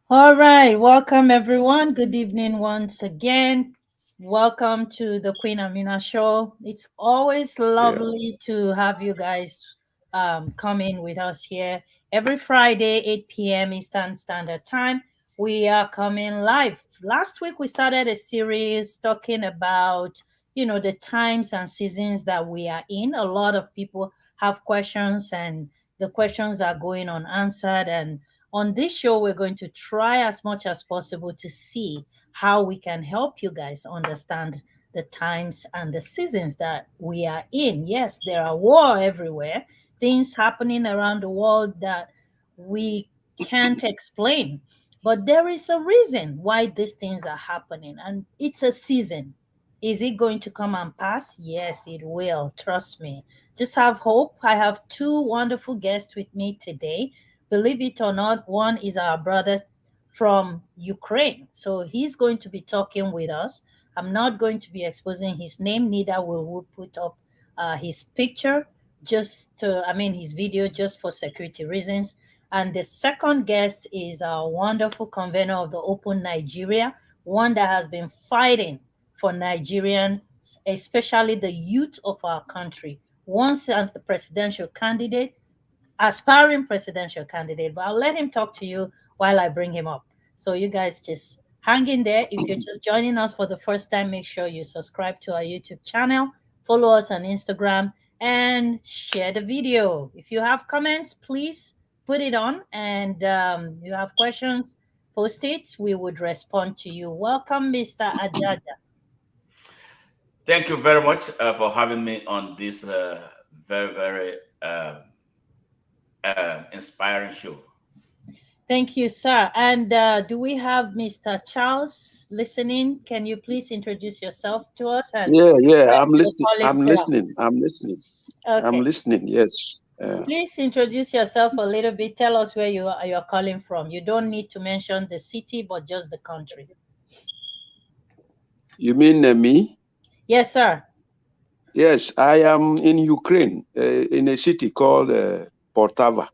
All right, welcome everyone. Good evening once again. Welcome to the Queen Amina Show. It's always Yeah. lovely to have you guys come in with us here every Friday, 8 p.m. Eastern Standard Time. We are coming live. Last week we started a series talking about, the times and seasons that we are in. A lot of people have questions and the questions are going unanswered, and on this show, we're going to try as much as possible to see how we can help you guys understand the times and the seasons that we are in. Yes, there are war everywhere, things happening around the world that we can't explain. But there is a reason why these things are happening, and it's a season. Is it going to come and pass? Yes, it will. Trust me. Just have hope. I have two wonderful guests with me today. Believe it or not, one is our brother from Ukraine. So he's going to be talking with us. I'm not going to be exposing his name, neither will we put up his picture, his video, just for security reasons. And the second guest is our wonderful convener of the Open Nigeria, one that has been fighting for Nigerians, especially the youth of our country. Once a presidential candidate, aspiring presidential candidate, but I'll let him talk to you while I bring him up. So you guys just hang in there. If you're just joining us for the first time, make sure you subscribe to our YouTube channel, follow us on Instagram, and share the video. If you have comments, please put it on, and you have questions, post it. We would respond to you. Welcome, Mr. Ajaja. Thank you very much for having me on this very, very inspiring show. Thank you, sir. And do we have Mr. Charles listening? Can you please introduce yourself to us and Yeah, yeah. where I'm you're listening. calling I'm from? listening. I'm listening. I'm Okay. listening. Yes. Please introduce yourself a little bit. Tell us where you're calling from. You don't need to mention the city, but just the country. You mean me? Yes, sir. Yes, I am in Ukraine, in a city called Poltava,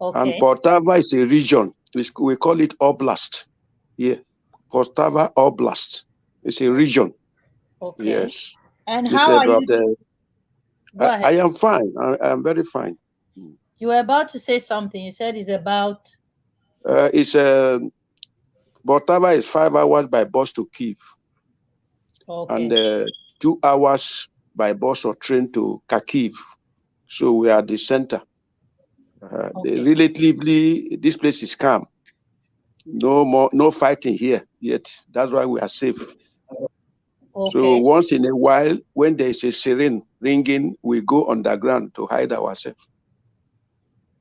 and Okay. Poltava is a region. We call it Oblast. Yeah, Poltava Oblast. It's a region. Okay. Yes, And it's how are about. you? Go I ahead. am fine. I'm very fine. You were about to say something. You said it's about. It's Poltava is 5 hours by bus to Kiev, and Okay. 2 hours by bus or train to Kharkiv. So we are the center. Okay. Relatively, this place is calm. No more, no fighting here yet. That's why we are safe. So Okay. once in a while, when there is a siren ringing, we go underground to hide ourselves.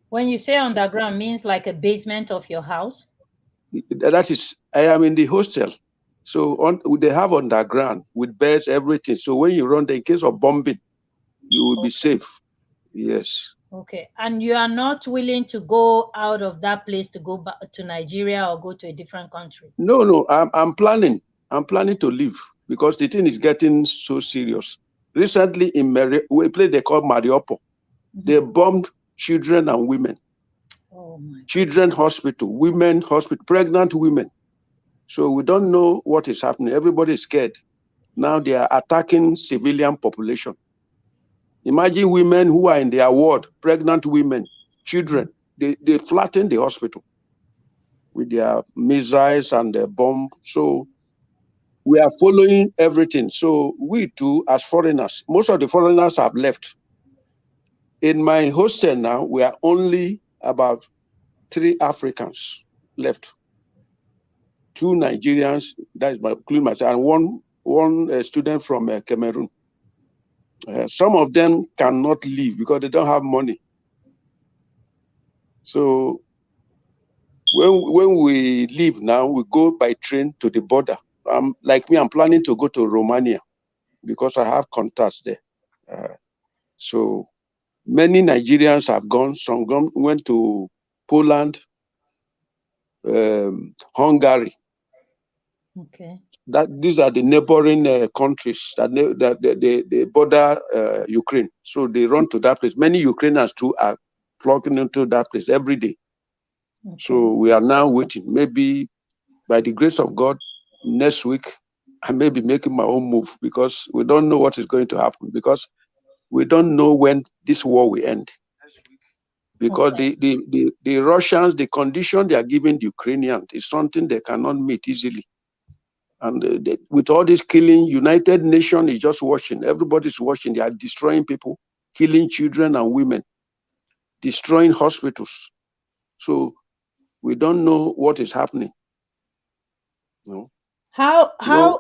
When you say underground, means like a basement of your house. That is, I am in the hostel. So they have underground with beds, everything. So when you run there, in case of bombing, you will be Okay. safe. Yes. Okay. And you are not willing to go out of that place to go back to Nigeria or go to a different country. No, no, I'm planning. I'm planning to leave because the thing is getting so serious. Recently in a place they call Mariupol, Mhm. they bombed children and women. Oh my Children hospital, women hospital, pregnant women. So we don't know what is happening. Everybody is scared. Now they are attacking civilian population. Imagine women who are in their ward, pregnant women, God. children. They flatten the hospital with their missiles and their bomb. So we are following everything. So we too, as foreigners, most of the foreigners have left. In my hostel now, we are only about 3 Africans left. Two Nigerians, that is my including myself, and one student from Cameroon. Some of them cannot leave because they don't have money. So when we leave now, we go by train to the border. Like me, I'm planning to go to Romania because I have contacts there. Uh, so many Nigerians have gone. Some went to Poland, Hungary. Okay. That these are the neighboring countries they border Ukraine. So they run to that place. Many Ukrainians too are flocking into that place every day. Okay. So we are now waiting. Maybe by the grace of God, next week, I may be making my own move because we don't know what is going to happen because we don't know when this war will end. Because Okay. the Russians, the condition they are giving the Ukrainians is something they cannot meet easily. And with all this killing, United Nations is just watching. Everybody's watching. They are destroying people, killing children and women, destroying hospitals. So we don't know what is happening. No. How No,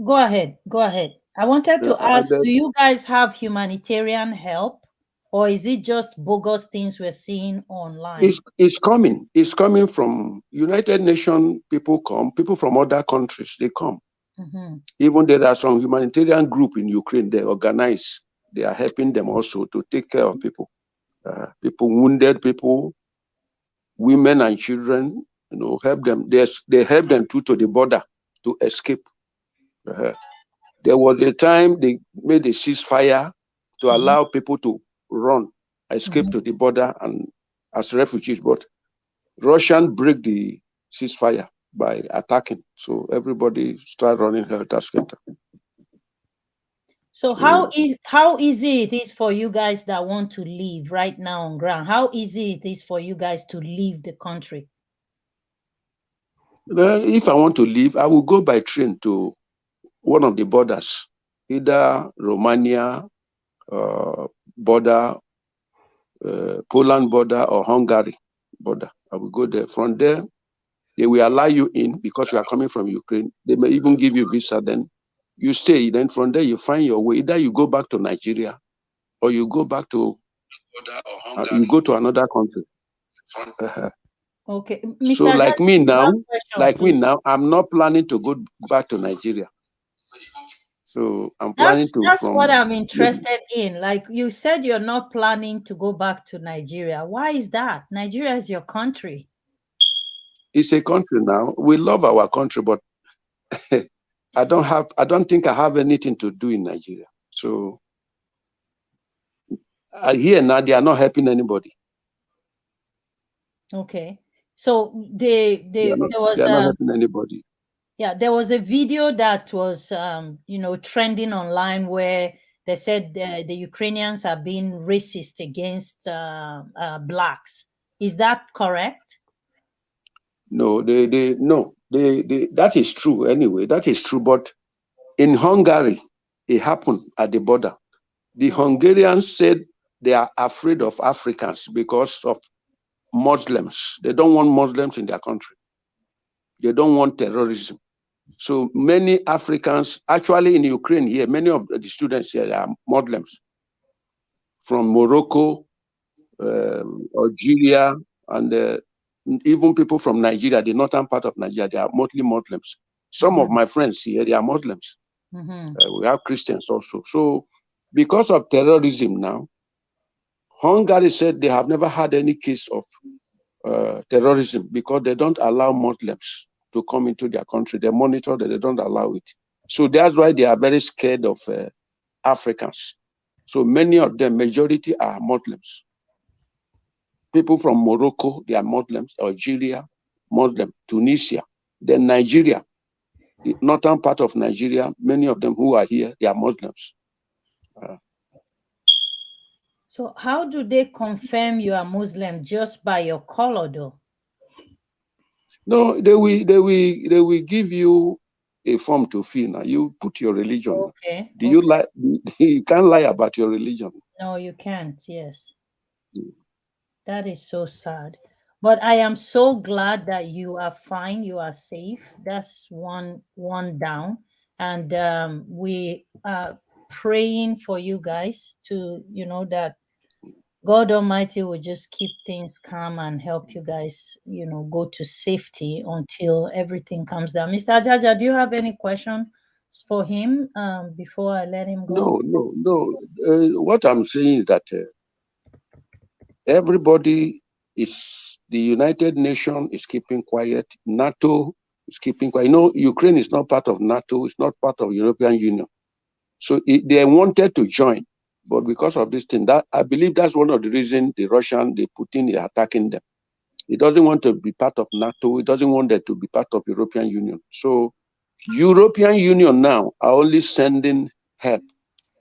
go ahead. Go ahead. I wanted to ask, do you guys have humanitarian help, or is it just bogus things we're seeing online? it's coming. It's coming from United Nations. People come. People from other countries, they come. Even there are some humanitarian group in Ukraine. They organize. They are helping them also to take care of people, people wounded, people, women and children. You know, help them. They help them to the border to escape. There was a time they made a ceasefire to allow people to run, escape to the border and as refugees, but Russian break the ceasefire by attacking. So everybody start running helter skelter. So how easy it is for you guys that want to leave right now on ground? How easy it is for you guys to leave the country? If I want to leave, I will go by train to one of the borders, either Romania border, Poland border, or Hungary border. I will go there. From there, they will allow you in because you are coming from Ukraine. They may even give you visa. Then you stay. Then from there, you find your way. Either you go back to Nigeria or you go back to you go to another country. Okay, So Mr. like me now, please. I'm not planning to go back to Nigeria. So I'm planning to That's what I'm maybe, interested in. Like you said, you're not planning to go back to Nigeria. Why is that? Nigeria is your country. it's a country now. We love our country, but I don't think I have anything to do in Nigeria. So here now they are not helping anybody. Okay. So They are not helping anybody. yeah, there was a video that was trending online where they said the Ukrainians are being racist against blacks. Is that correct? No, that is true anyway. That is true. But in Hungary, it happened at the border. The Hungarians said they are afraid of Africans because of Muslims. They don't want Muslims in their country. They don't want terrorism. So many Africans, actually in Ukraine here, many of the students here are Muslims from Morocco, Algeria, and even people from Nigeria, the northern part of Nigeria, they are mostly Muslims. Some of my friends here, they are Muslims. We have Christians also. So because of terrorism now, Hungary said they have never had any case of terrorism because they don't allow Muslims to come into their country. They monitor that, they don't allow it. So that's why they are very scared of Africans. So many of them, majority are Muslims. People from Morocco, they are Muslims. Algeria, Muslim. Tunisia, then Nigeria, the northern part of Nigeria, many of them who are here, they are Muslims. So how do they confirm you are Muslim? Just by your color, though? No, they will give you a form to fill. Now you put your religion. Okay. Do you lie? You can't lie about your religion. No, you can't. Yes. That is so sad. But I am so glad that you are fine, you are safe. That's one down. And we are praying for you guys to, that God Almighty will just keep things calm and help you guys, go to safety until everything comes down. Mr. Jaja, do you have any questions for him before I let him go? No. What I'm saying is that everybody the United Nations is keeping quiet. NATO is keeping quiet. Ukraine is not part of NATO. It's not part of European Union. So they wanted to join, but because of this thing, that I believe that's one of the reasons the Putin is attacking them. He doesn't want to be part of NATO. He doesn't want it to be part of European Union. So European Union now are only sending help.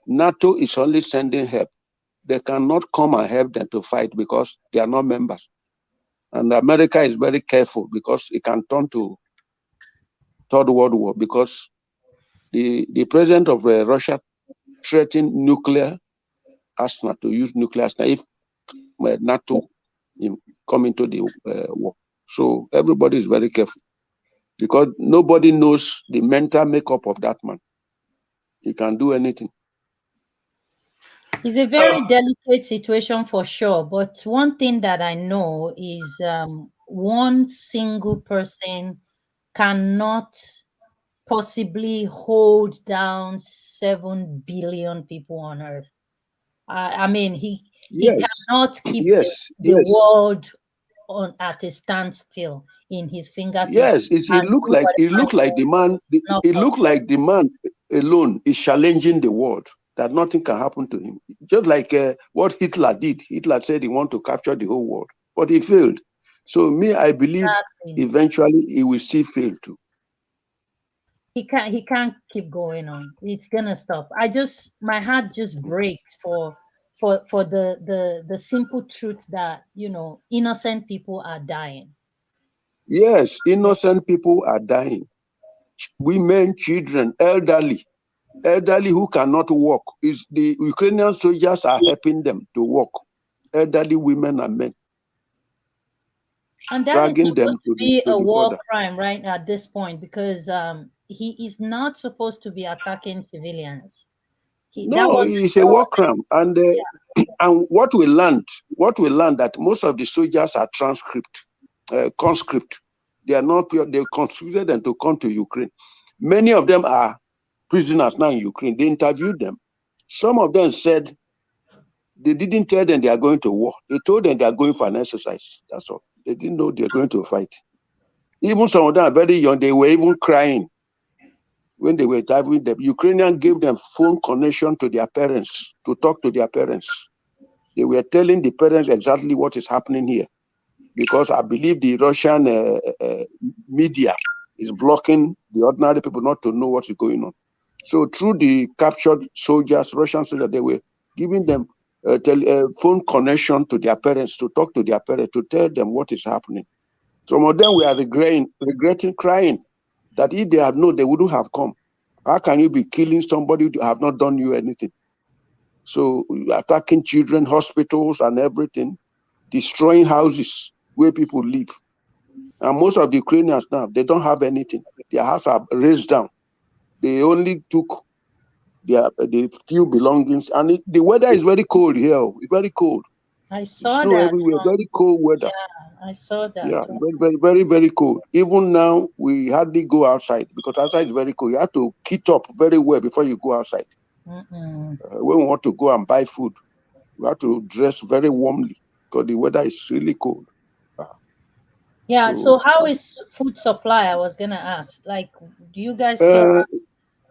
NATO is only sending help. They cannot come and help them to fight because they are not members. And America is very careful because it can turn to Third World War because the president of Russia threatened nuclear arsenal to use nuclear arsenal if NATO come into the war. So everybody is very careful because nobody knows the mental makeup of that man. He can do anything. It's a very delicate situation for sure. But one thing that I know is one single person cannot possibly hold down 7 billion people on earth. I mean, he Yes, cannot keep yes, the yes, world on at a standstill in his fingertips yes. It and looked do like whatever he the wants. man. Not It looked possible. like the man alone is challenging the world. That nothing can happen to him. Just like what Hitler did. Hitler said he wanted to capture the whole world, but he failed. So me, I believe Exactly. eventually he will see fail too. He can't keep going on. It's gonna stop. My heart just breaks for the simple truth that innocent people are dying. Yes, innocent people are dying. Women, children, elderly who cannot walk. Is the Ukrainian soldiers are helping them to walk. Elderly women and men, And that is dragging them supposed to to be a the war border. crime right at this point because he is not supposed to be attacking civilians. He that No, wasn't it's a that war wasn't crime. And what we learned that most of the soldiers are conscript. They are not pure. They conscripted them to come to Ukraine. Many of them are prisoners now in Ukraine. They interviewed them. Some of them said they didn't tell them they are going to war. They told them they are going for an exercise. That's all. They didn't know they're going to fight. Even some of them are very young. They were even crying when they were interviewing them. Ukrainian gave them phone connection to their parents to talk to their parents. They were telling the parents exactly what is happening here because I believe the Russian media is blocking the ordinary people not to know what is going on. So through the captured soldiers, Russian soldiers, they were giving them phone connection to their parents to talk to their parents to tell them what is happening. Some of them were regretting, crying that if they had known, they wouldn't have come. How can you be killing somebody who have not done you anything? So attacking children, hospitals, and everything, destroying houses where people live. And most of the Ukrainians now, they don't have anything. Their houses are raised down. They only took the few belongings. And the weather is very cold here. It's very cold. I It's saw snow that. everywhere. Very cold weather. I saw that. Yeah, very cold. Even now, we hardly go outside because outside is very cold. You have to kit up very well before you go outside. When we want to go and buy food, we have to dress very warmly because the weather is really cold. Yeah, so So how is food supply? I was gonna ask. Like, do you guys still uh, have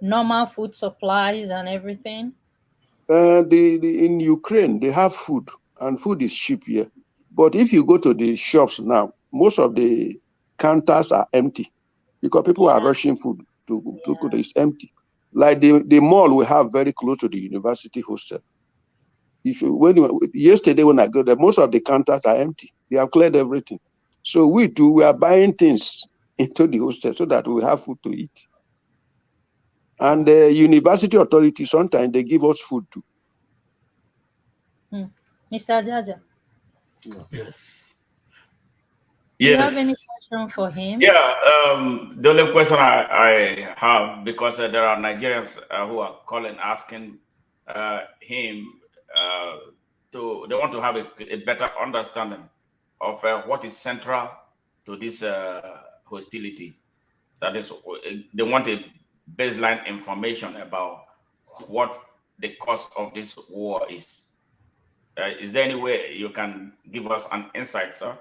normal food supplies and everything? in Ukraine they have food and food is cheap here. But if you go to the shops now, most of the counters are empty because people are rushing food to go. It's empty. Like the mall we have very close to the university hostel. If you, yesterday when I go there, most of the counters are empty. They have cleared everything. So we are buying things into the hostel so that we have food to eat. And the university authority sometimes they give us food too. Mr. Jaja, Yes. do you have any Yes. question for him? Yeah. The only question I have, because there are Nigerians who are calling asking him they want to have a better understanding of what is central to this hostility. That is, they want a baseline information about what the cause of this war is. Is there any way you can give us an insight, sir?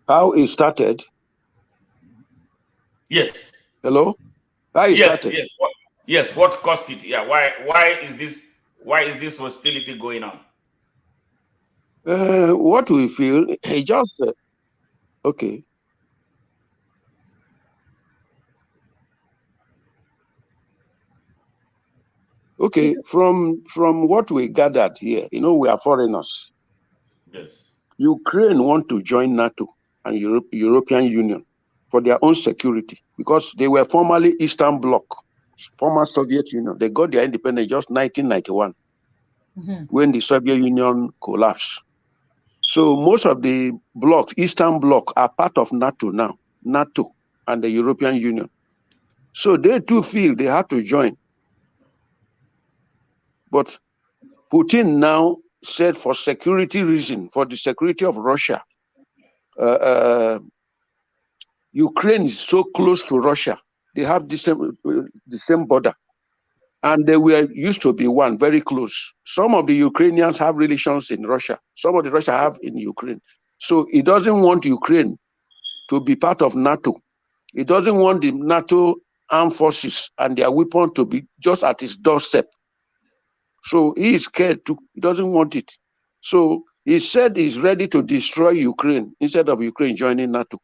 How it started? Yes. Hello? How it Yes. started? Yes. Yes. What caused it? Yeah. Why? Why is this? Why is this hostility going on? What we feel, just okay. Okay, from what we gathered here, we are foreigners. Yes. Ukraine want to join NATO and European Union for their own security because they were formerly Eastern Bloc, former Soviet Union. They got their independence just 1991 when the Soviet Union collapsed. So most of the blocks, Eastern Bloc, are part of NATO now, NATO and the European Union. So they too feel they have to join. But Putin now said for security reason, for the security of Russia, Ukraine is so close to Russia. They have the same border. And they were used to be one, very close. Some of the Ukrainians have relations in Russia. Some of the Russia have in Ukraine. So he doesn't want Ukraine to be part of NATO. He doesn't want the NATO armed forces and their weapons to be just at his doorstep. So he is scared too. He doesn't want it. So he said he's ready to destroy Ukraine instead of Ukraine joining NATO.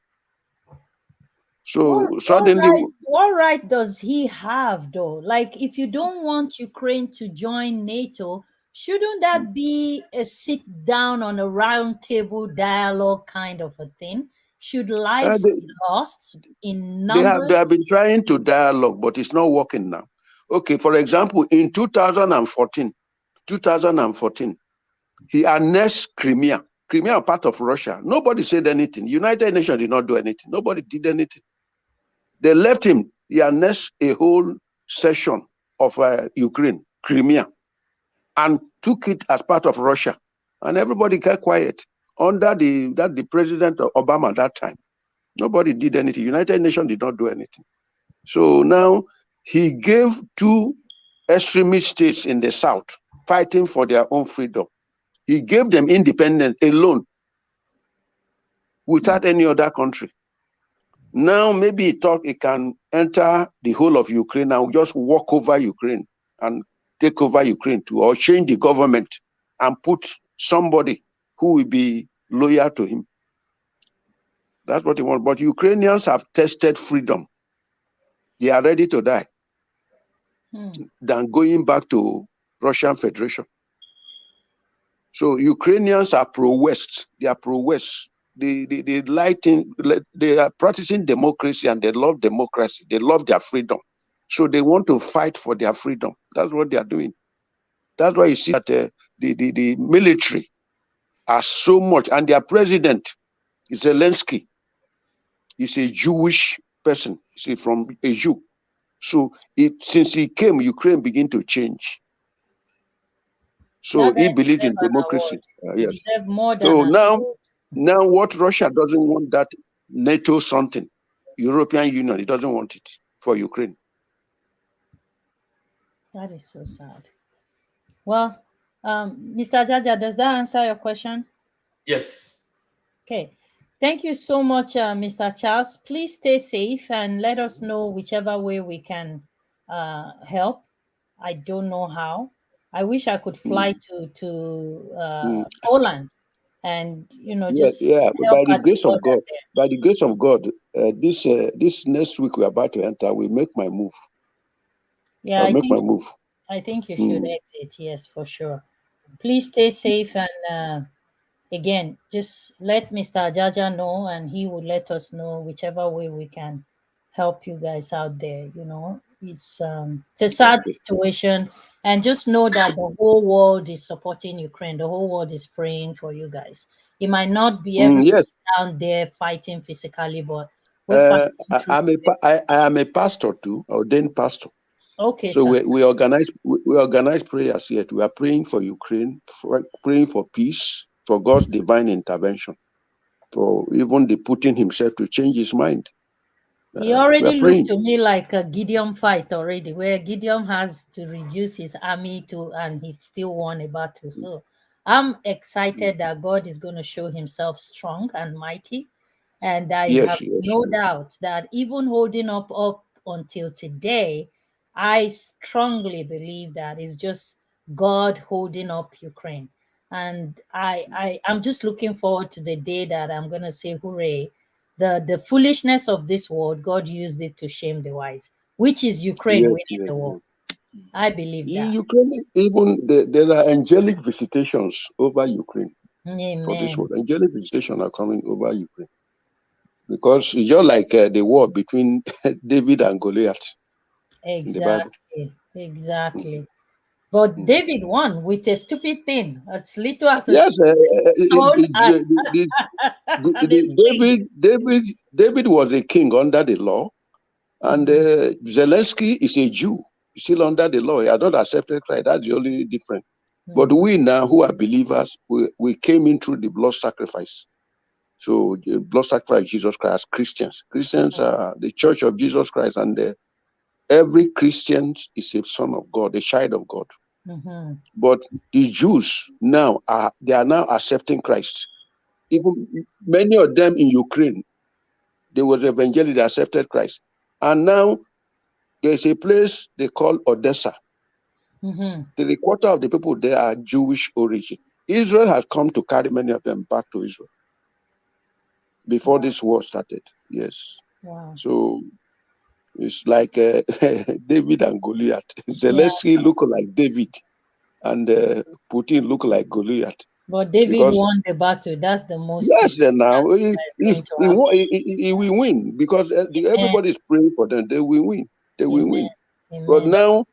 So suddenly, what right does he have though? Like, if you don't want Ukraine to join NATO, shouldn't that be a sit down on a round table dialogue kind of a thing? Should lives be lost in numbers? they have been trying to dialogue, but it's not working now. Okay, for example, in 2014, he annexed Crimea. Crimea part of Russia. Nobody said anything. United Nations did not do anything. Nobody did anything. They left him. He annexed a whole section of Ukraine, Crimea, and took it as part of Russia. And everybody kept quiet under the president of Obama at that time. Nobody did anything. United Nations did not do anything. So now he gave two extremist states in the south fighting for their own freedom. He gave them independence alone without any other country. Now maybe he thought he can enter the whole of Ukraine and just walk over Ukraine and take over Ukraine too, or change the government and put somebody who will be loyal to him. That's what he wants. But Ukrainians have tested freedom. They are ready to die than going back to Russian Federation. So Ukrainians are pro-West. They are pro-West. They are practicing democracy and they love democracy. They love their freedom. So they want to fight for their freedom. That's what they are doing. That's why you see that the military are so much, and their president, Zelensky, is a Jewish person. He's from a Jew. So since he came, Ukraine began to change. So he believes in democracy. Yes. More than so now what Russia doesn't want, that NATO something, European Union, it doesn't want it for Ukraine. That is so sad. Well, Mr. Jaja, does that answer your question? Yes. Okay. Thank you so much, Mr. Charles. Please stay safe and let us know whichever way we can help. I don't know how. I wish I could fly to Poland and just by the grace of God, this next week we're about to enter, we make my move. Yeah, I think you should exit. Yes, for sure. Please stay safe and again, just let Mr. Jaja know, and he will let us know whichever way we can help you guys out there. It's a sad situation, and just know that the whole world is supporting Ukraine. The whole world is praying for you guys. It might not be everyone down there fighting physically, but I am a pastor too, ordained pastor. Okay, so we organize prayers yet. We are praying for Ukraine, praying for peace, for God's divine intervention, for even the Putin himself to change his mind. He already looked to me like a Gideon fight already, where Gideon has to reduce his army and he still won a battle. So I'm excited that God is going to show himself strong and mighty. And I have no doubt that even holding up until today, I strongly believe that it's just God holding up Ukraine. And I'm just looking forward to the day that I'm gonna say, hooray! The foolishness of this world, God used it to shame the wise, which is Ukraine Yes, winning yes, the war. yes. I believe In that. Ukraine, even there are angelic visitations over Ukraine for this Amen. world. Angelic visitations are coming over Ukraine because it's just like the war between David and Goliath in the Bible. Exactly. Mhm, Exactly. But mhm. David won with a stupid thing, as little as a Yes, stone and, and a sling. David was a king under the law, and Mhm. Zelensky is a Jew, still under the law. He had not accepted Christ. That's the only difference. But Mhm. we now, who are believers, we came in through the blood sacrifice. So the blood sacrifice of Jesus Christ as Christians. Christians are the church of Jesus Christ, and every Christian is a son of God, a child of God. Mhm. But the Jews now they are now accepting Christ. Even many of them in Ukraine, there was evangelists that accepted Christ. And now there's a place they call Odessa. Mhm. 3/4 of the people there are Jewish origin. Israel has come to carry many of them back to Israel before Wow. this war started. Yes. Wow. So it's like David and Goliath. Yeah. Zelensky look like David, and Putin look like Goliath. But David Because won the battle. That's the most yes, and now that's if going to happen. he will win because Amen. everybody is praying for them. They will win. They will Amen. win. But Amen. now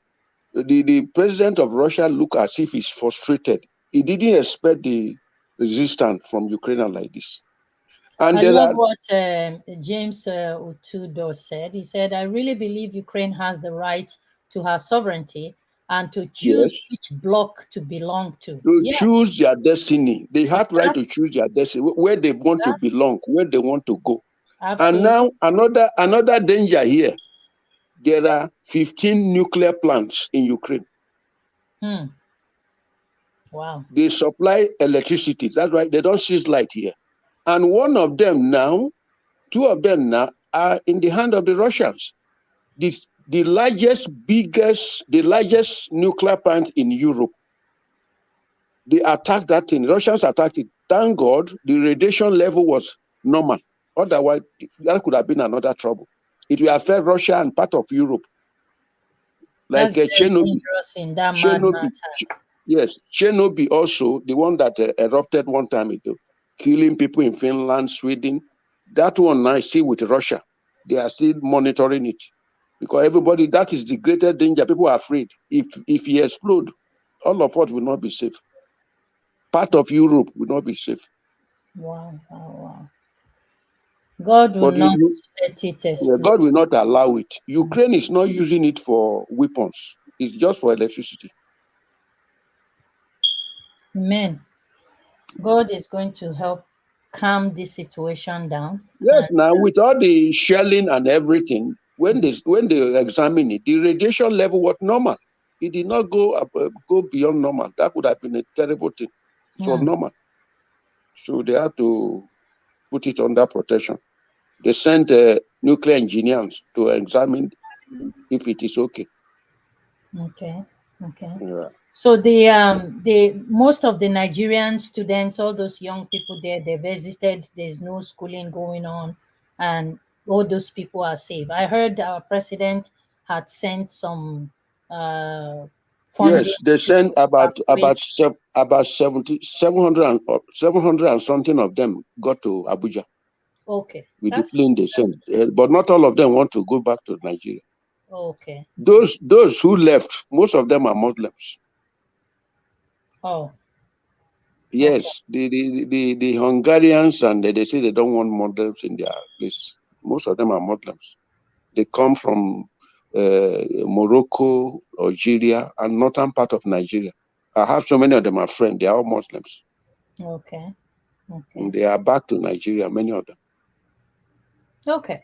the president of Russia look as if he's frustrated. He didn't expect the resistance from Ukraine like this. And I there love are what James Utudo said. He said, I really believe Ukraine has the right to her sovereignty and to choose yes which bloc to belong to. to Yes, choose their destiny. They have right to exactly. choose their destiny, where they want to Exactly. belong, where they want to go. And Absolutely. now another danger here. There are 15 nuclear plants in Ukraine. Hmm. Wow. They supply electricity. That's why they don't see light here. And one of them now, two of them now are in the hand of the Russians. The largest nuclear plant in Europe. They attacked that thing. Russians attacked it. Thank God the radiation level was normal. Otherwise, that could have been another trouble. It will affect Russia and part of Europe, like That's very Chernobyl. dangerous in that mad Chernobyl, matter. yes, Chernobyl also, the one that erupted one time ago, killing people in Finland, Sweden. That one now is still with Russia. They are still monitoring it because everybody, that is the greatest danger. People are afraid. If he explode, all of us will not be safe. Part of Europe will not be safe. Wow. Wow. Wow. God will But not let it explode. God will not allow it. Ukraine is not using it for weapons. It's just for electricity. Amen. God is going to help calm this situation down. Yes, And now with all the shelling and everything, when they examine it, the radiation level was normal. It did not go beyond normal. That would have been a terrible thing. It was hmm, normal. So they had to put it under protection. They sent nuclear engineers to examine if it is okay. okay. Okay. Yeah. So the most of the Nigerian students, all those young people there, they've existed. There's no schooling going on, and all those people are safe. I heard our president had sent some funding Yes, they to sent evacuate. about 700 and something of them got to Abuja Okay, with the that's plane they sent. But not all of them want to go back to Nigeria. okay. Those who left, most of them are Muslims. Oh, okay. Yes, the Hungarians, and they say they don't want Muslims in their place. Most of them are Muslims. They come from Morocco, Algeria, and northern part of Nigeria. I have so many of them are friends. They are all Muslims. Okay. And Okay. they are back to Nigeria, many of them. Okay.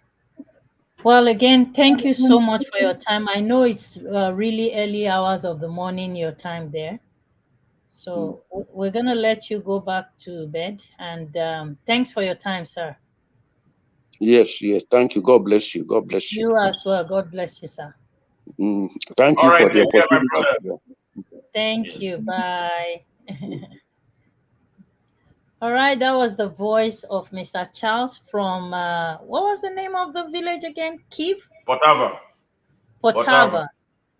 Well, again, thank you so much for your time. I know it's really early hours of the morning, your time there. Mm. So we're going to let you go back to bed. And thanks for your time, sir. Yes, yes. Thank you. God bless you. God bless you. You as well. God bless you, sir. Mm. Thank All you right, for the take care, my opportunity. brother. Yeah. Thank Yes. you. Bye. All right, that was the voice of Mr. Charles from what was the name of the village again? Kiev? Whatever. Whatever. Poltava.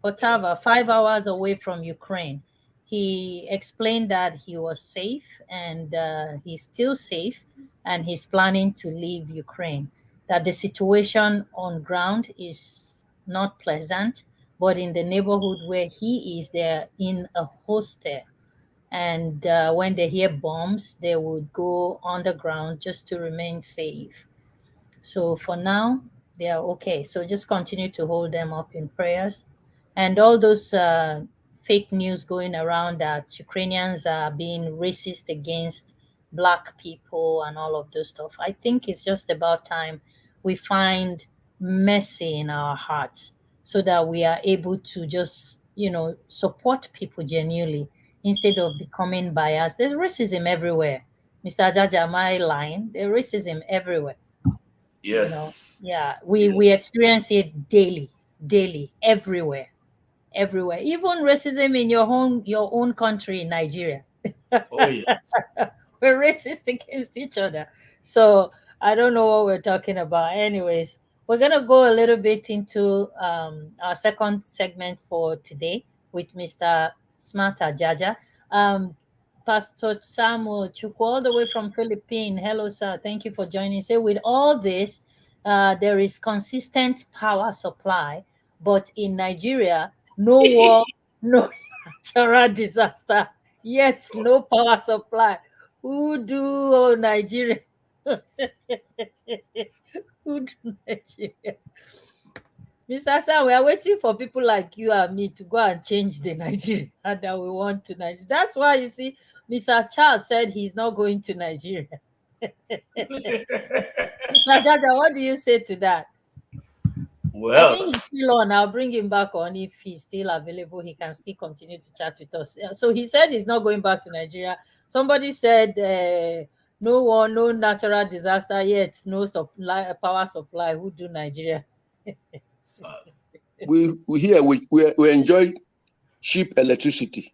Poltava, Yes. 5 hours away from Ukraine. He explained that he was safe and he's still safe and he's planning to leave Ukraine. That the situation on ground is not pleasant, but in the neighborhood where he is, they're in a hostel. And when they hear bombs, they would go underground just to remain safe. So for now, they are okay. So just continue to hold them up in prayers. And all those fake news going around that Ukrainians are being racist against Black people and all of those stuff. I think it's just about time we find mercy in our hearts so that we are able to just, support people genuinely instead of becoming biased. There's racism everywhere. Mr. Jaja, am I lying? There's racism everywhere. Yes. Yeah, we Yes. experience it daily, everywhere, even racism in your own country, Nigeria. Oh yes. We're racist against each other. So I don't know what we're talking about. Anyways, we're gonna go a little bit into our second segment for today with Mr. Smarta Jaja. Um, Pastor Samuel Chukwu, all the way from Philippines. Hello, sir. Thank you for joining. So with all this, there is consistent power supply, but in Nigeria, no war, no natural disaster, yet no power supply. Who do Nigeria? Who do Nigeria? Mr. Sam, we are waiting for people like you and me to go and change the Nigeria that we want to Nigeria. That's why you see, Mr. Charles said he's not going to Nigeria. Mr. Jaja, what do you say to that? I Well, think he's still on. I'll bring him back on if he's still available. He can still continue to chat with us. So he said he's not going back to Nigeria. Somebody said no war, no natural disaster yet, no supply, power supply. Who do Nigeria? We enjoy cheap electricity,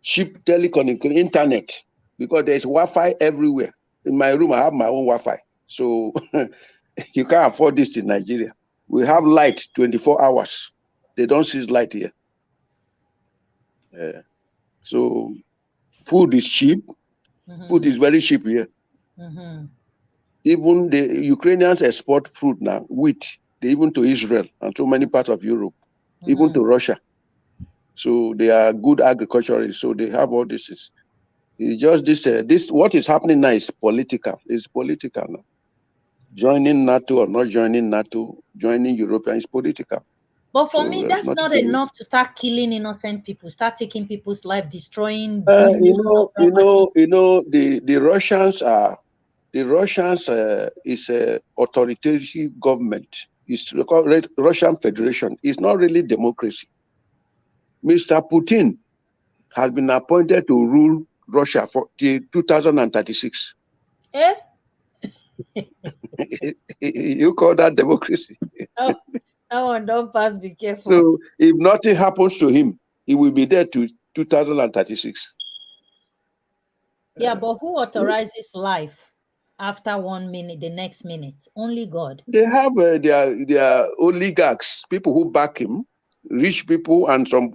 cheap telecommunication, internet, because there's Wi-Fi everywhere. In my room, I have my own Wi-Fi. So you can't afford this in Nigeria. We have light 24 hours. They don't see light here. So food is cheap. Food is very cheap here. Even the Ukrainians export food now, wheat, even to Israel and to many parts of Europe, even to Russia. So they are good agriculturists. So they have all this. It's just this. What is happening now is political. It's political now. Joining NATO or not joining NATO, joining European is political. But for me, that's not enough to start killing innocent people, start taking people's life, destroying billions of property. The Russians is a authoritarian government. It's called Russian Federation. It's not really democracy. Mr. Putin has been appointed to rule Russia for till 2036. Eh? You call that democracy? Oh, that one don't pass, be careful. So if nothing happens to him, he will be there to 2036. Yeah, but who authorizes life after 1 minute, the next minute? Only God. They have their oligarchs, people who back him, rich people, and some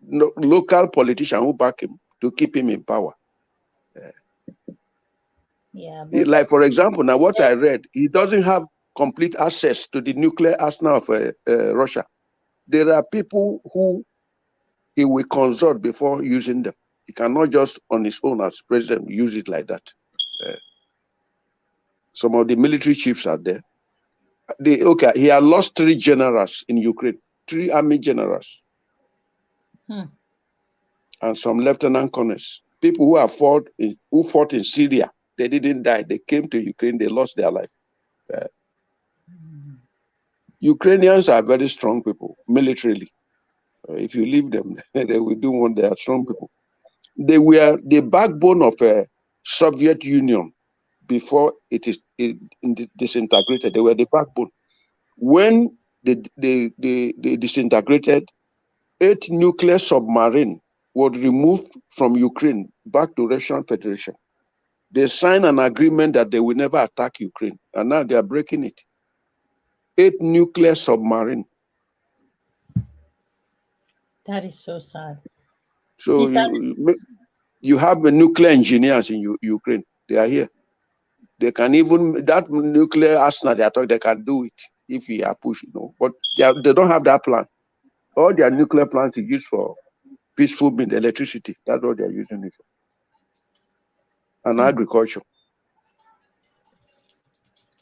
local politicians who back him to keep him in power. Yeah. Like, for example, now what I read, he doesn't have complete access to the nuclear arsenal of Russia. There are people who he will consult before using them. He cannot just on his own as president use it like that. Some of the military chiefs are there. He had lost 3 generals in Ukraine, 3 army generals, and some lieutenant colonels. People who fought in Syria, they didn't die. They came to Ukraine, they lost their life. Ukrainians are very strong people militarily. If you leave them, they will do what they are strong people. They were the backbone of a Soviet Union before it disintegrated. They were the backbone. When they disintegrated, 8 nuclear submarines were removed from Ukraine back to Russian Federation. They signed an agreement that they will never attack Ukraine, and now they are breaking it. 8 nuclear submarine. That is so sad. So you have the nuclear engineers in Ukraine. They are here. They can even, that nuclear arsenal they are talking, they can do it if we are pushing. But they don't have that plan. All their nuclear plants are used for peaceful means, electricity. That's what they are using it for. And agriculture.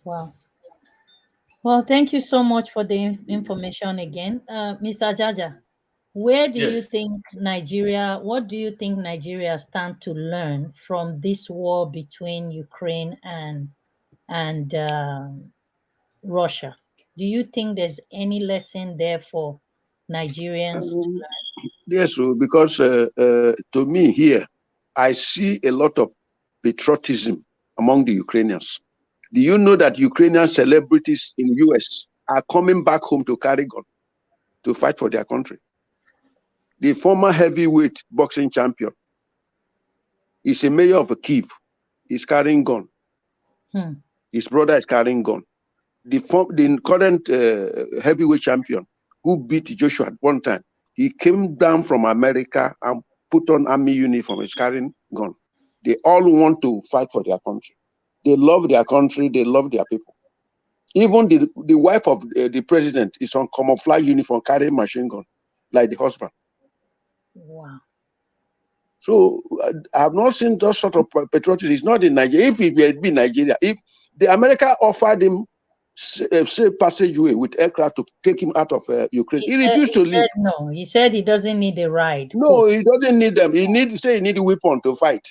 Wow. Well, thank you so much for the information again. Mr. Jaja, what do you think Nigeria stand to learn from this war between Ukraine and Russia? Do you think there's any lesson there for Nigerians to learn? Yes, because to me here, I see a lot of patriotism among the Ukrainians. Do you know that Ukrainian celebrities in US are coming back home to carry gun to fight for their country? The former heavyweight boxing champion is a mayor of Kyiv. He's carrying gun. His brother is carrying gun. The current heavyweight champion who beat Joshua at one time, he came down from America and put on army uniform. He's carrying gun. They all want to fight for their country. They love their country. They love their people. Even the wife of the president is on camouflage uniform, carrying machine gun, like the husband. Wow. So I have not seen that sort of patriotism. It's not in Nigeria. If it had been Nigeria, if the America offered him safe passageway with aircraft to take him out of Ukraine, he refused to leave. No, he said he doesn't need a ride. No, he doesn't need them. He need a weapon to fight.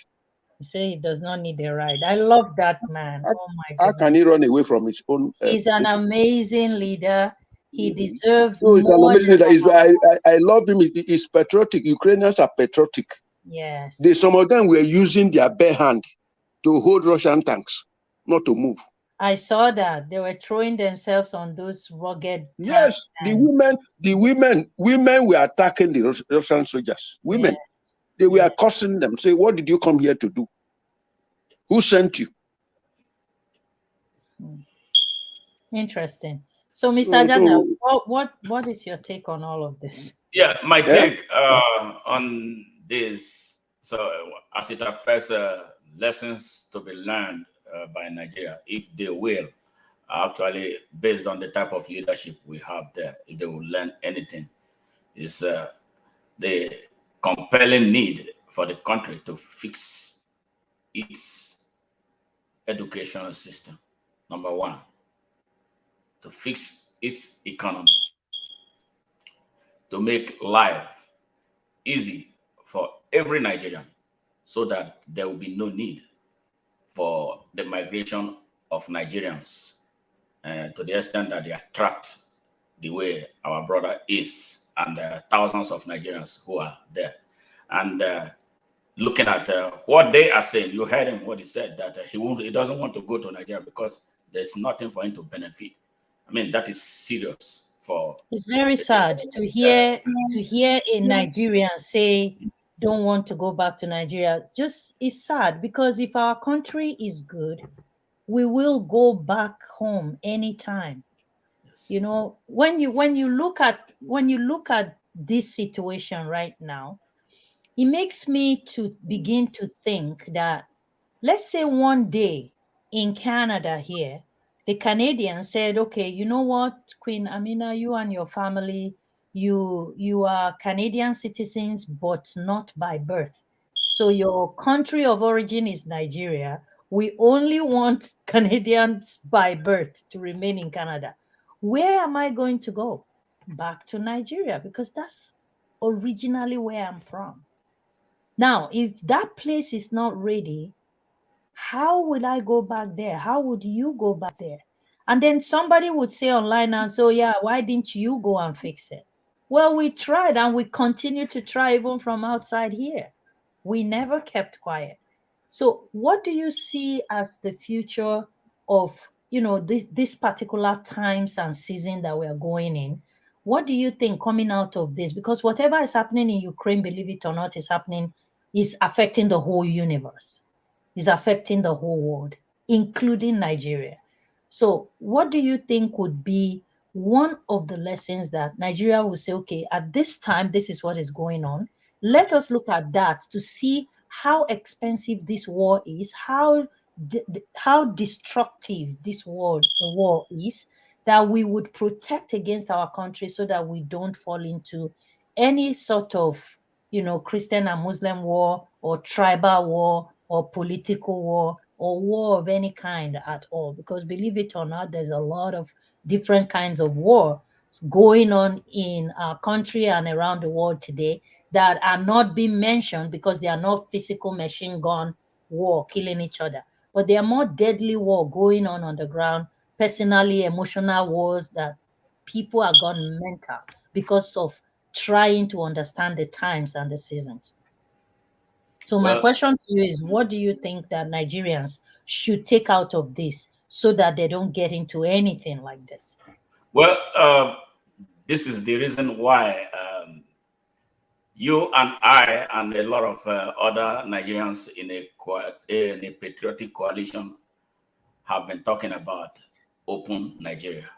He said he does not need a ride. I love that man. Oh my God. How can he run away from his own? He's an amazing leader. He deserves more. He's an amazing leader. I love him. He's patriotic. Ukrainians are patriotic. Yes. Some of them were using their bare hand to hold Russian tanks, not to move. I saw that they were throwing themselves on those rugged. Yes, the women were attacking the Russian soldiers. Women, they were cursing them. Say, what did you come here to do? Who sent you? Interesting. So, Mr. Jana, what is your take on all of this? Yeah, my take on this. So, as it affects lessons to be learned by Nigeria, if they will, actually, based on the type of leadership we have there, if they will learn anything, is the compelling need for the country to fix its educational system. Number one, to fix its economy, to make life easy for every Nigerian, so that there will be no need for the migration of Nigerians to the extent that they are trapped the way our brother is, and thousands of Nigerians who are there. And looking at what they are saying, you heard him what he said, that he doesn't want to go to Nigeria because there's nothing for him to benefit. I mean, that is serious. It's very sad to hear a Nigerian say don't want to go back to Nigeria. Just it's sad, because if our country is good, we will go back home anytime. Yes. You know, when you look at this situation right now, it makes me to begin to think that, let's say one day in Canada here, the Canadians said, okay, you know what, Queen Amina, you and your family, you are Canadian citizens, but not by birth. So your country of origin is Nigeria. We only want Canadians by birth to remain in Canada. Where am I going to go? Back to Nigeria, because that's originally where I'm from. Now, if that place is not ready, how will I go back there? How would you go back there? And then somebody would say online, and so, yeah, why didn't you go and fix it? Well, we tried, and we continue to try even from outside here. We never kept quiet. So what do you see as the future of, you know, this particular times and season that we are going in? What do you think coming out of this? Because whatever is happening in Ukraine, believe it or not, is affecting the whole universe. is affecting the whole world, including Nigeria. So, what do you think would be one of the lessons that Nigeria will say, okay, at this time, this is what is going on? Let us look at that to see how expensive this war is, how destructive this war is, that we would protect against our country so that we don't fall into any sort of, Christian and Muslim war or tribal war or political war or war of any kind at all. Because believe it or not, there's a lot of different kinds of war going on in our country and around the world today that are not being mentioned because they are not physical machine gun war killing each other, but there are more deadly war going on the ground, personally emotional wars that people are gone mental because of trying to understand the times and the seasons. So my Well, question to you is, what do you think that Nigerians should take out of this so that they don't get into anything like this? well, this is the reason why you and I and a lot of other Nigerians in a patriotic coalition have been talking about open Nigeria.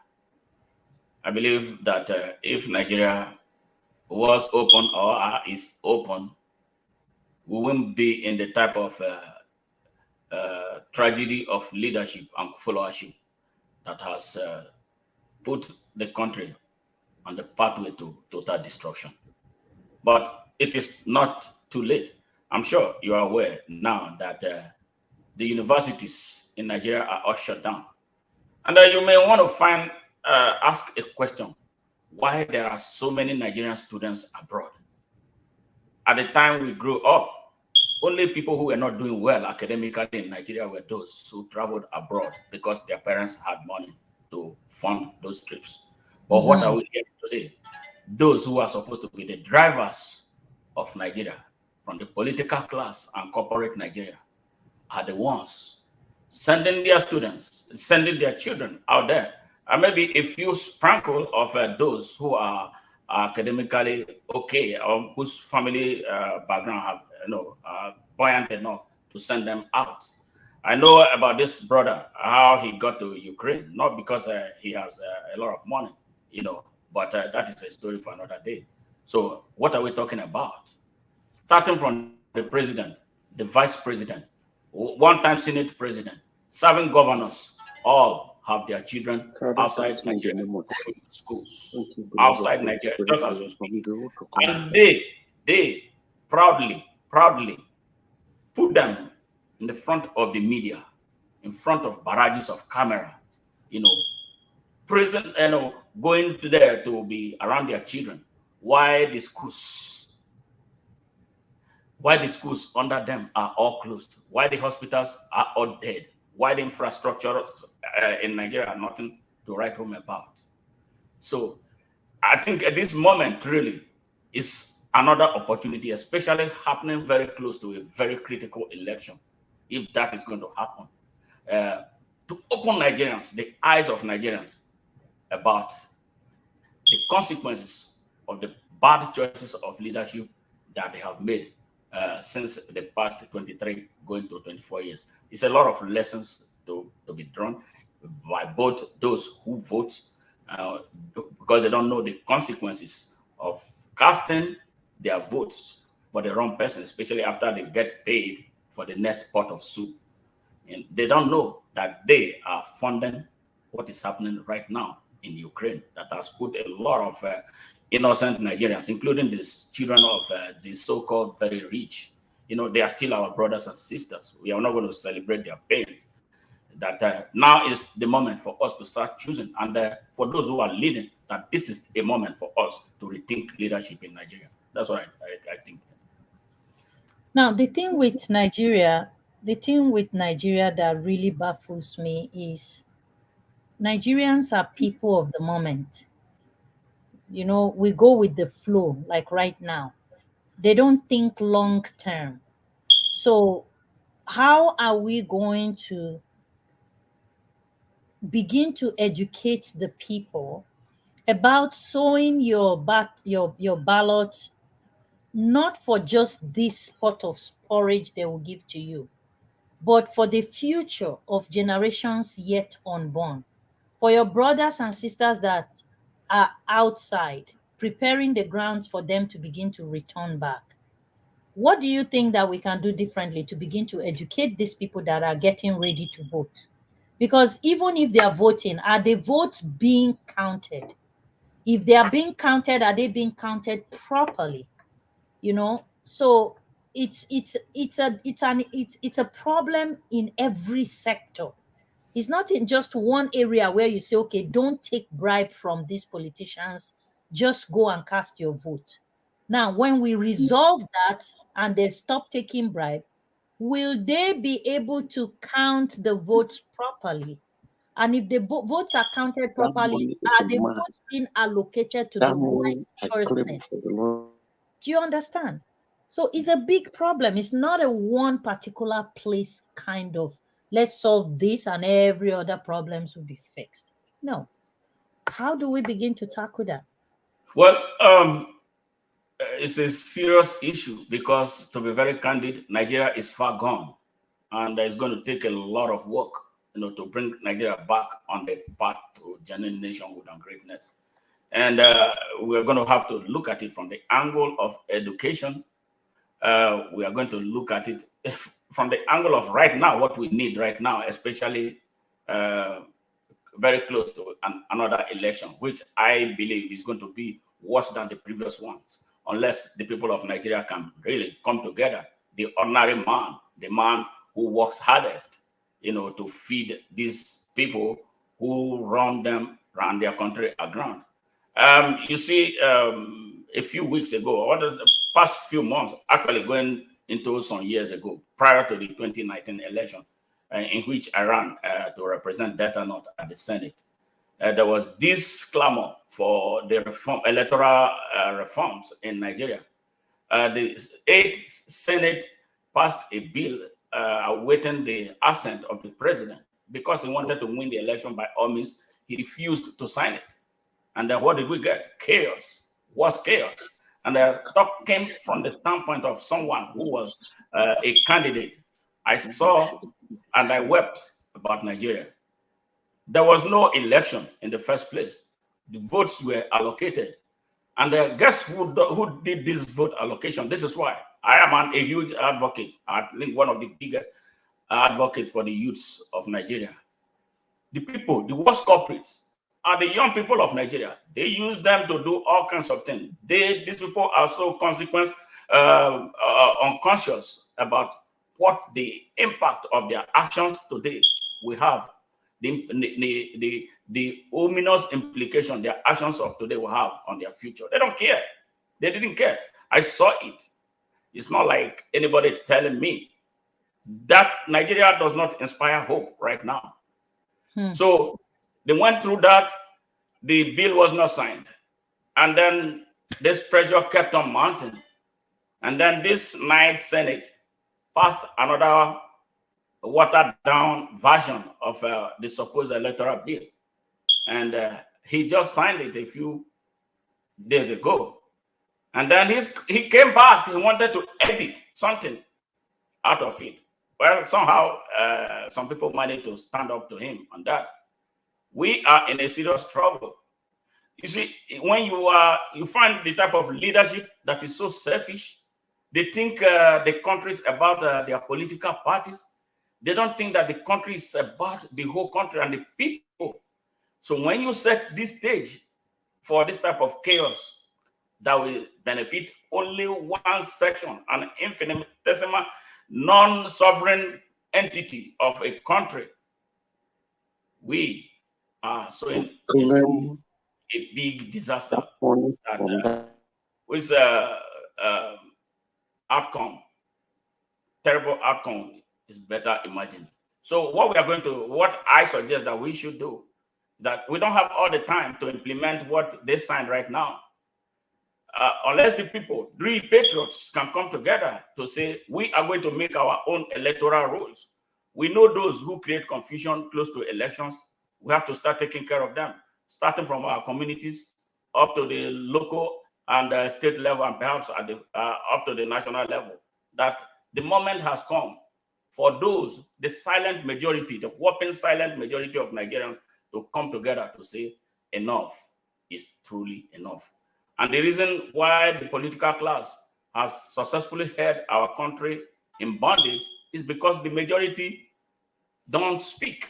I believe that if Nigeria was open or is open, we won't be in the type of tragedy of leadership and followership that has put the country on the pathway to total destruction. But it is not too late. I'm sure you are aware now that the universities in Nigeria are all shut down. And you may want to ask a question, why there are so many Nigerian students abroad? At the time we grew up, only people who were not doing well academically in Nigeria were those who traveled abroad because their parents had money to fund those trips. But what are Mhm. we hearing today? Those who are supposed to be the drivers of Nigeria, from the political class and corporate Nigeria, are the ones sending their students, sending their children out there. And maybe a few sprinkle of those who are academically okay or whose family background have, buoyant enough to send them out. I know about this brother, how he got to Ukraine, not because he has a lot of money, but that is a story for another day. So, what are we talking about? Starting from the president, the vice president, one-time Senate president, serving governors, all have their children Father, outside thank you in the Nigeria name of going to Jesus. schools, Thank you, beloved outside Holy Nigeria, Spirit, just for as we your speak. permission to come. And they proudly put them in the front of the media, in front of barrages of cameras, you know, prison, going there to be around their children. Why the schools? Why the schools under them are all closed? Why the hospitals are all dead? Why the infrastructure in Nigeria are nothing to write home about? So I think at this moment really is another opportunity, especially happening very close to a very critical election, if that is going to happen, uh, to open Nigerians, the eyes of Nigerians about the consequences of the bad choices of leadership that they have made since the past 23 going to 24 years. It's a lot of lessons to be drawn by both those who vote uh, because they don't know the consequences of casting their votes for the wrong person, especially after they get paid for the next pot of soup. And they don't know that they are funding what is happening right now in Ukraine that has put a lot of innocent Nigerians, including these children of the so-called very rich. They are still our brothers and sisters. We are not going to celebrate their pain. That now is the moment for us to start choosing, and for those who are leading, that this is a moment for us to rethink leadership in Nigeria. That's what I think. Now, the thing with Nigeria that really baffles me is Nigerians are people of the moment. We go with the flow, like right now. They don't think long term. So, how are we going to begin to educate the people about sowing your ballot, not for just this pot of porridge they will give to you, but for the future of generations yet unborn. For your brothers and sisters that are outside, preparing the grounds for them to begin to return back. What do you think that we can do differently to begin to educate these people that are getting ready to vote? Because even if they are voting, are the votes being counted? If they are being counted, are they being counted properly? So it's a problem in every sector. It's not in just one area where you say, okay, don't take bribe from these politicians, just go and cast your vote. Now, when we resolve that and they stop taking bribe, will they be able to count the votes properly? And if the votes are counted That properly, money is are the mine. votes being allocated to That the right money I claim person? for the Lord. Do you understand? So it's a big problem. It's not a one particular place kind of, let's solve this and every other problems will be fixed. No. How do we begin to tackle that? Well, it's a serious issue because, to be very candid, Nigeria is far gone, and it's going to take a lot of work, to bring Nigeria back on the path to genuine nationhood and greatness. And we're going to have to look at it from the angle of education. We are going to look at it from the angle of right now, what we need right now, especially very close to another election, which I believe is going to be worse than the previous ones, unless the people of Nigeria can really come together. The ordinary man, the man who works hardest, to feed these people who run their country aground. You see, a few weeks ago, or the past few months, actually going into some years ago, prior to the 2019 election, in which I ran to represent Delta North at the Senate, there was this clamor for the electoral reforms in Nigeria. The 8th Senate passed a bill awaiting the assent of the president because he wanted to win the election by all means. He refused to sign it. And then what did we get? Chaos. Was chaos. And the talk came from the standpoint of someone who was a candidate. I saw and I wept about Nigeria. There was no election in the first place. The votes were allocated. And guess who did this vote allocation? This is why I am a huge advocate, I think one of the biggest advocates for the youths of Nigeria. The people, the worst culprits, are the young people of Nigeria. They use them to do all kinds of things. These people are so unconscious about what the impact of their actions today will have, the ominous implication their actions of today will have on their future. They don't care. They didn't care. I saw it. It's not like anybody telling me that Nigeria does not inspire hope right now. So they went through that. The bill was not signed. And then this pressure kept on mounting. And then this night Senate passed another watered down version of the supposed electoral bill. And he just signed it a few days ago. And then he came back. He wanted to edit something out of it. Well, somehow some people managed to stand up to him on that. We are in a serious trouble. You see, when you find the type of leadership that is so selfish, they think the country is about their political parties. They don't think that the country is about the whole country and the people. So when you set this stage for this type of chaos that will benefit only one section, an infinitesimal non-sovereign entity of a country, we are sowing a big disaster that with outcome, terrible outcome is better imagined. So what I suggest that we should do, that we don't have all the time to implement what they signed right now. Unless the people, three patriots, can come together to say, we are going to make our own electoral rules. We know those who create confusion close to elections. We have to start taking care of them, starting from our communities up to the local and state level, and perhaps at up to the national level. That the moment has come for those, the silent majority, the whopping silent majority of Nigerians to come together to say enough is truly enough. And the reason why the political class has successfully held our country in bondage is because the majority don't speak.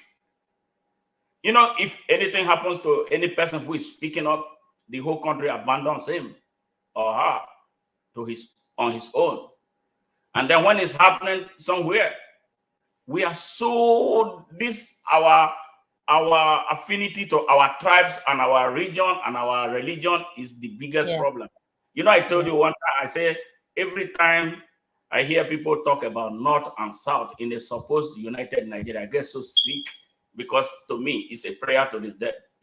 You know, if anything happens to any person who is speaking up, the whole country abandons him or her on his own. And then when it's happening somewhere, we are so our affinity to our tribes and our region and our religion is the biggest problem. You know, I told you one time, I say every time I hear people talk about North and South in a supposed united Nigeria, I get so sick, because to me it's a prayer to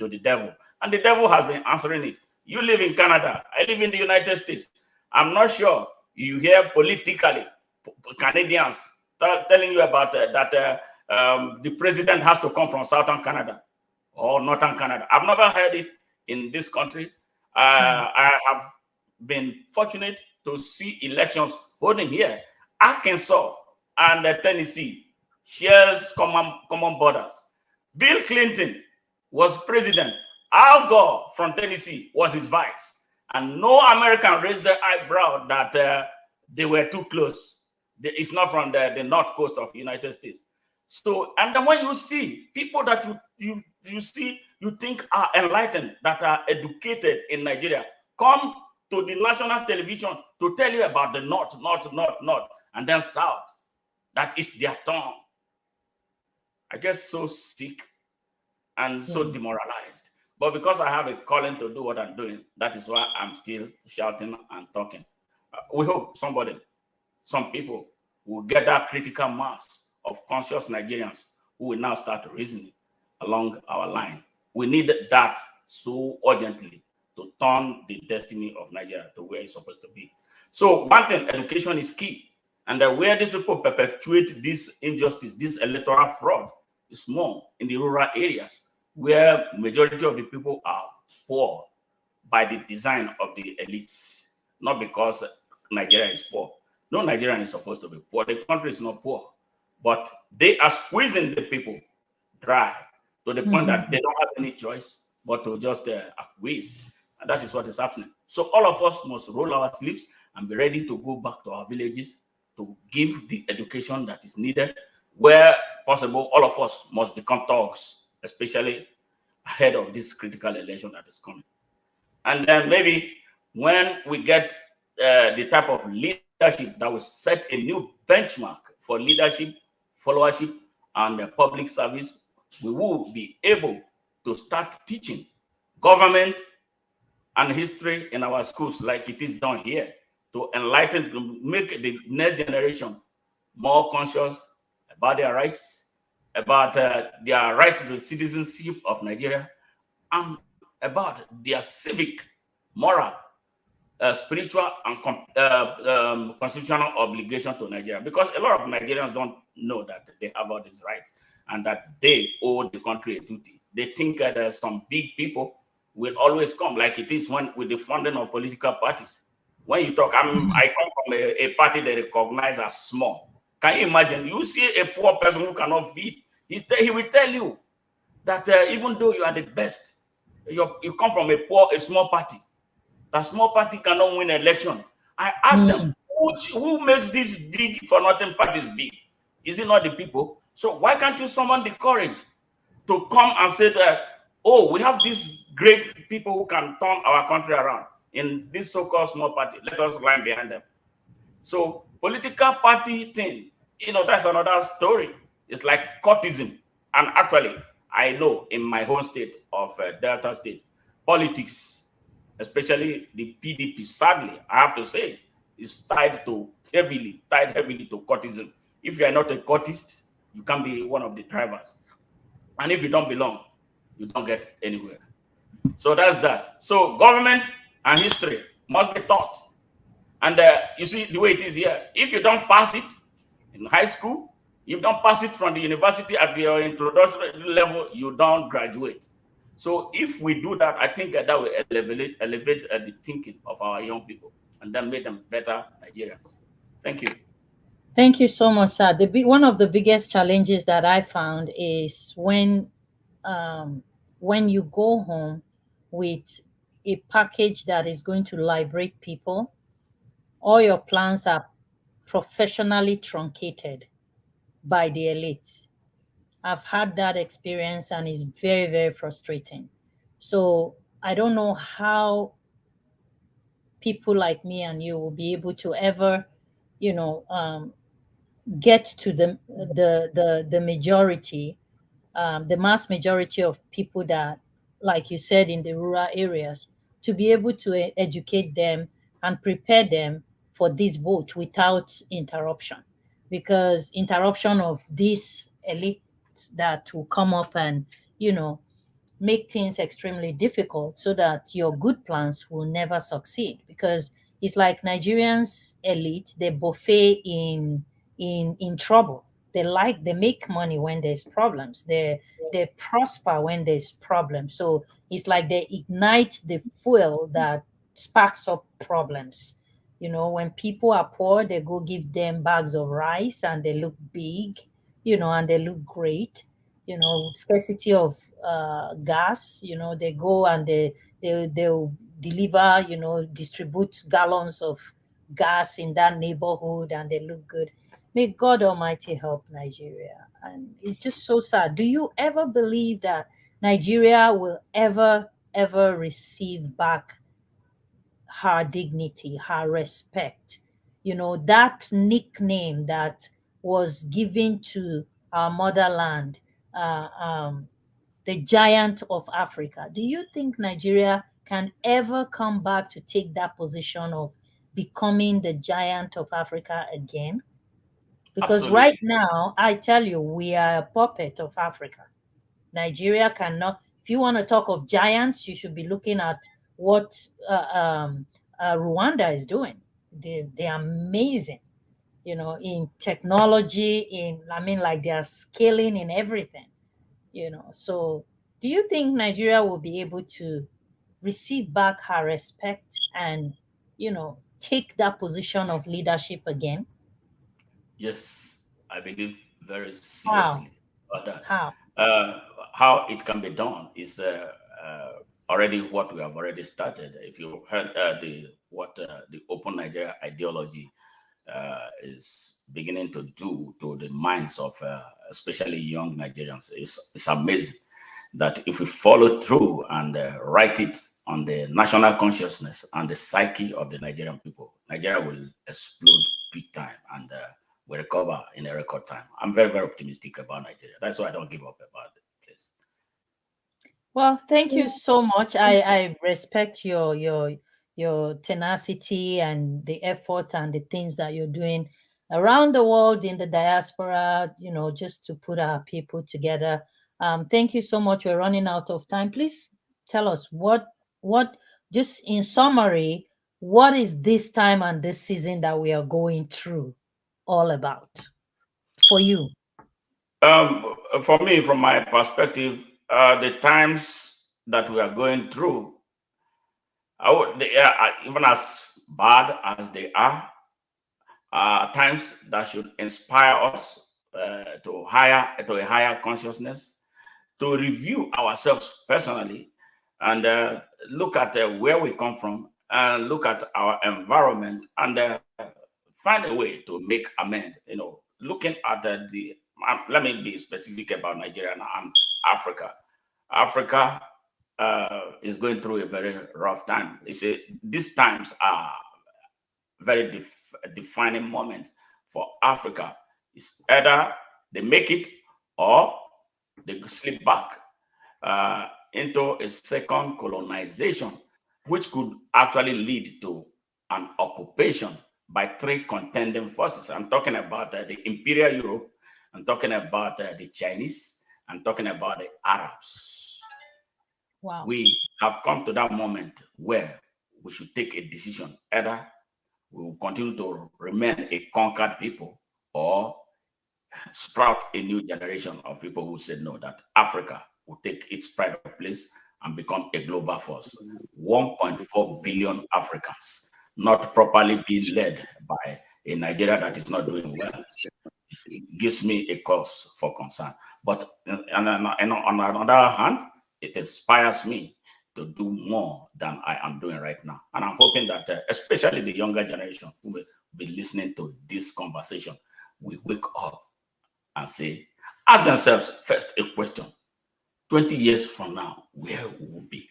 the devil, and the devil has been answering it. You live in Canada, I live in the United States. I'm not sure you hear politically Canadians telling you about that the president has to come from Southern Canada or Northern Canada. I've never heard it in this country. I have been fortunate to see elections holding here. Arkansas and Tennessee shares common borders. Bill Clinton was president. Al Gore from Tennessee was his vice. And no American raised their eyebrow that they were too close. It's not from the north coast of the United States. So, and then when you see people that you see, you think are enlightened, that are educated in Nigeria, come to the national television to tell you about the north, and then south. That is their tongue. I get so sick and so demoralized. But because I have a calling to do what I'm doing, that is why I'm still shouting and talking. We hope some people will get that critical mass of conscious Nigerians who will now start reasoning along our lines. We need that so urgently to turn the destiny of Nigeria to where it's supposed to be. So one thing, education is key. And where these people perpetuate this injustice, this electoral fraud, is more in the rural areas, where majority of the people are poor by the design of the elites, not because Nigeria is poor. No Nigerian is supposed to be poor. The country is not poor, but they are squeezing the people dry to the point that they don't have any choice but to just acquiesce. And that is what is happening. So all of us must roll our sleeves and be ready to go back to our villages to give the education that is needed. Where possible, all of us must become thugs, especially ahead of this critical election that is coming. And then maybe when we get the type of leadership that will set a new benchmark for leadership, followership, and public service, we will be able to start teaching government and history in our schools like it is done here, to enlighten, to make the next generation more conscious about their rights, about their right to the citizenship of Nigeria, and about their civic, moral, spiritual, and constitutional obligation to Nigeria. Because a lot of Nigerians don't know that they have all these rights and that they owe the country a duty. They think that some big people will always come, like it is with the funding of political parties. When you talk, I come from a party they recognize as small. Can you imagine? You see a poor person who cannot feed, he will tell you that even though you are the best, you come from a small party. That small party cannot win an election. I ask them, who makes these big for nothing parties big? Is it not the people? So why can't you summon the courage to come and say that, oh, we have these great people who can turn our country around in this so-called small party. Let us line behind them. So political party thing, that's another story. It's like courtism. And actually, I know in my home state of Delta State, politics, especially the PDP, sadly, I have to say, is tied heavily to courtism. If you are not a courtist, you can be one of the drivers. And if you don't belong, you don't get anywhere. So that's that. So government and history must be taught. And you see the way it is here. If you don't pass it in high school, you don't pass it from the university at your introductory level, you don't graduate. So if we do that, I think that will elevate the thinking of our young people and then make them better Nigerians. Thank you. Thank you so much, sir. One of the biggest challenges that I found is um, when you go home with a package that is going to liberate people, all your plans are professionally truncated by the elites. I've had that experience and it's very, very frustrating. So I don't know how people like me and you will be able to ever, you know, get to the majority, the mass majority of people that, like you said, in the rural areas, to be able to educate them and prepare them for this vote without interruption, because interruption of this elite that will come up and, you know, make things extremely difficult so that your good plans will never succeed, because it's like Nigerians elite, they buffet in trouble. They make money when there's problems. They prosper when there's problems. So it's like they ignite the fuel that sparks up problems. You know, when people are poor, they go give them bags of rice and they look big, you know, and they look great. You know, scarcity of gas, you know, they go and they'll deliver, you know, distribute gallons of gas in that neighborhood and they look good. May God Almighty help Nigeria. And it's just so sad. Do you ever believe that Nigeria will ever receive back her dignity, her respect? You know, that nickname that was given to our motherland, the giant of Africa. Do you think Nigeria can ever come back to take that position of becoming the giant of Africa again? Because Absolutely. right now, I tell you, we are a puppet of Africa. Nigeria cannot. If you want to talk of giants, you should be looking at what Rwanda is doing. They're amazing, you know, in technology. In I mean, like they are scaling in everything, you know. So, do you think Nigeria will be able to receive back her respect and, you know, take that position of leadership again? Yes, I believe very How? seriously about that. How? Uh, how it can be done is uh, already what we have already started. If you heard the Open Nigeria ideology is beginning to do to the minds of especially young Nigerians, it's amazing that if we follow through and write it on the national consciousness and the psyche of the Nigerian people, Nigeria will explode big time and will recover in a record time. I'm very, very optimistic about Nigeria. That's why I don't give up about the place. Well, thank you so much. I respect your tenacity and the effort and the things that you're doing around the world in the diaspora, you know, just to put our people together. Thank you so much. We're running out of time. Please tell us what just in summary, what is this time and this season that we are going through all about for you? For me, from my perspective, the times that we are going through, they are even as bad as they are times that should inspire us to a higher consciousness, to review ourselves personally, and look at where we come from, and look at our environment, and find a way to make amend. You know, looking at let me be specific about Nigeria and Africa. Africa is going through a very rough time. These times are very defining moments for Africa. It's either they make it or they slip back into a second colonization, which could actually lead to an occupation by three contending forces. I'm talking about the Imperial Europe, I'm talking about the Chinese, I'm talking about the Arabs. Wow. We have come to that moment where we should take a decision. Either we will continue to remain a conquered people or sprout a new generation of people who said no, that Africa will take its pride of place and become a global force. 1.4 billion Africans not properly being led by a Nigeria that is not doing well. It gives me a cause for concern. But on another hand, it inspires me to do more than I am doing right now. And I'm hoping that especially the younger generation who will be listening to this conversation will wake up and say, ask themselves first a question. 20 years from now, where will we be?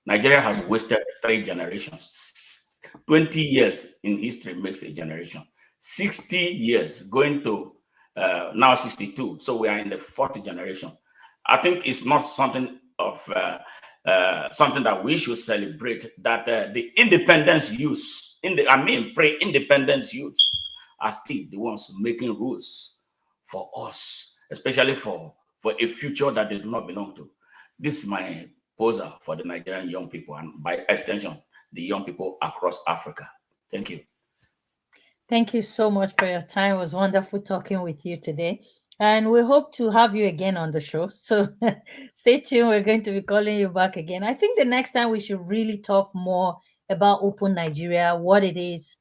Nigeria has wasted 3 generations. 20 years in history makes a generation. 60 years going to now 62. So we are in the 4th generation. I think it's not something of something that we should celebrate, that the independence youth, pre-independence youth are still the ones making rules for us, especially for a future that they do not belong to. This is my proposal for the Nigerian young people and by extension, the young people across Africa. Thank you. Thank you so much for your time. It was wonderful talking with you today. And we hope to have you again on the show. So stay tuned. We're going to be calling you back again. I think the next time we should really talk more about Open Nigeria, what it is,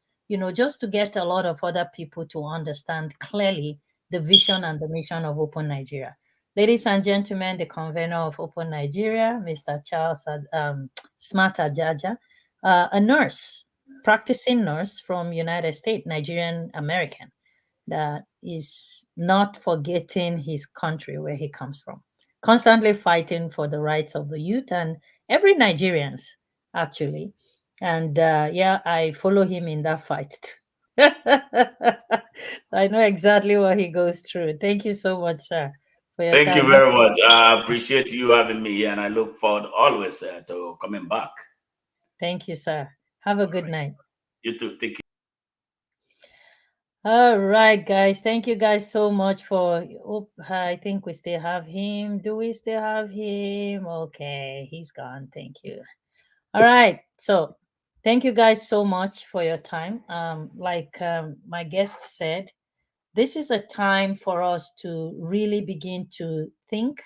just to get a lot of other people to understand clearly the vision and the mission of Open Nigeria. Ladies and gentlemen, the convener of Open Nigeria, Mr. Charles Smart Ajaja, a nurse, practicing nurse from United States, Nigerian American, that is not forgetting his country where he comes from, constantly fighting for the rights of the youth and every Nigerians, actually. And I follow him in that fight. I know exactly what he goes through. Thank you so much, sir, for your Thank you time. very much. I appreciate you having me here, and I look forward always to coming back. Thank you, sir. Have a good night. You too. Take care. All right, guys. Thank you guys so much for. Oh, I think we still have him. Do we still have him? Okay, he's gone. Thank you. All right. So, thank you guys so much for your time. Like my guest said, this is a time for us to really begin to think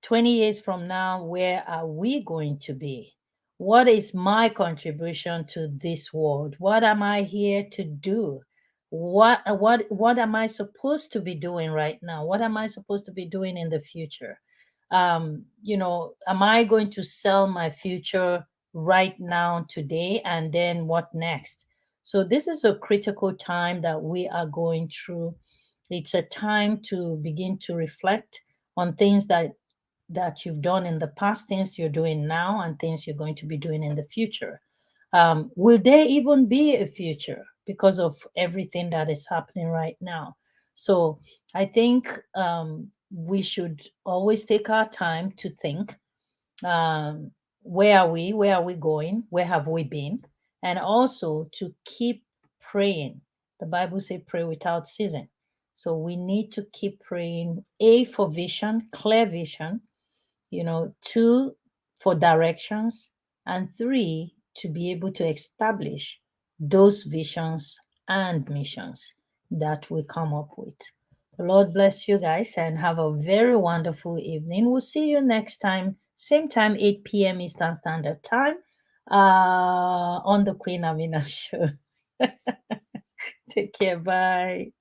20 years from now, where are we going to be? What is my contribution to this world? What am I here to do? What am I supposed to be doing right now? What am I supposed to be doing in the future? Am I going to sell my future right now today, and then what next? So this is a critical time that we are going through. It's a time to begin to reflect on things that you've done in the past, things you're doing now, and things you're going to be doing in the future. Will there even be a future because of everything that is happening right now? So I think we should always take our time to think, where are we? Where are we going? Where have we been? And also to keep praying. The Bible says pray without ceasing. So we need to keep praying, A, for vision, clear vision, 2, for directions, and 3, to be able to establish those visions and missions that we come up with. The Lord bless you guys and have a very wonderful evening. We'll see you next time, same time, 8 p.m. Eastern Standard Time, on the Queen Amina Show. Take care. Bye.